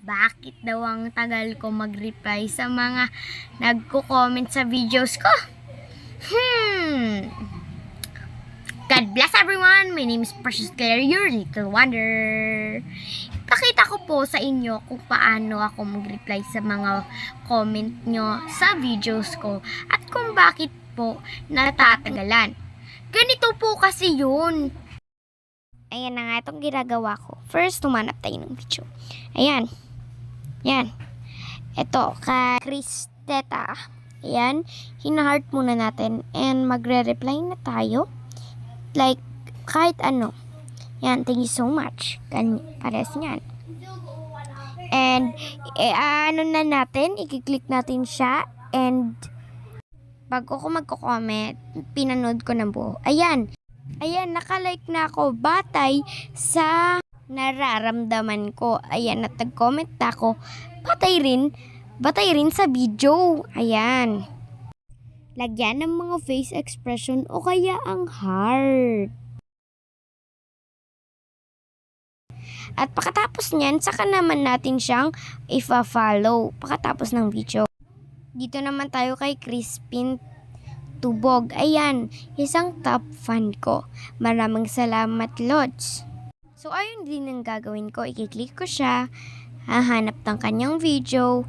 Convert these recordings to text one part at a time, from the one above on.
Bakit daw ang tagal ko mag-reply sa mga nagko-comment sa videos ko? God bless everyone! My name is Precious Claire, your little wonder. Pakita ko po sa inyo kung paano ako mag-reply sa mga comment nyo sa videos ko at kung bakit po natatagalan. Ganito po kasi yun. Ayan na nga itong ginagawa ko. First, tumanap tayo ng video. Ayan. Yan. Ito, kay Cristeta. Ayan. Hina-heart muna natin. And magre-reply na tayo. Like, kahit ano. Yan, thank you so much. Pares niyan. And, ano na natin, i-click natin siya. And, bago ko magko-comment, pinanood ko ng buo. Ayan. Ayan, nakalike na ako. Batay sa nararamdaman ko. Ayan, at nag-comment na ako. Batay rin sa video. Ayan. Lagyan ng mga face expression o kaya ang heart. At pagkatapos niyan, saka naman natin siyang ifa-follow pagkatapos ng video. Dito naman tayo kay Crispin Tubog. Ayan, isang top fan ko. Maraming salamat, Lods. So, ayun din ang gagawin ko. I-click ko siya, hahanap ng kanyang video,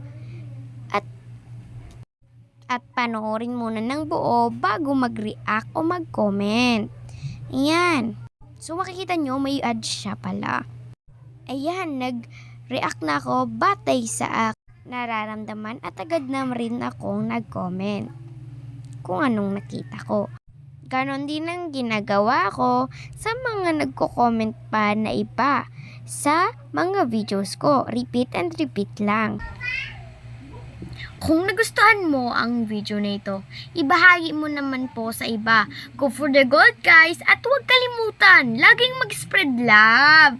at panoorin muna ng buo bago mag-react o mag-comment. Ayan. So, makikita nyo, may ads siya pala. Ayan, nag-react na ako batay sa nararamdaman at agad na rin akong nag-comment kung anong nakita ko. Ganon din ang ginagawa ko sa mga nagko-comment pa na iba sa mga videos ko. Repeat and repeat lang. Kung nagustuhan mo ang video na ito, ibahagi mo naman po sa iba. Go for the gold, guys! At huwag kalimutan, laging mag-spread love!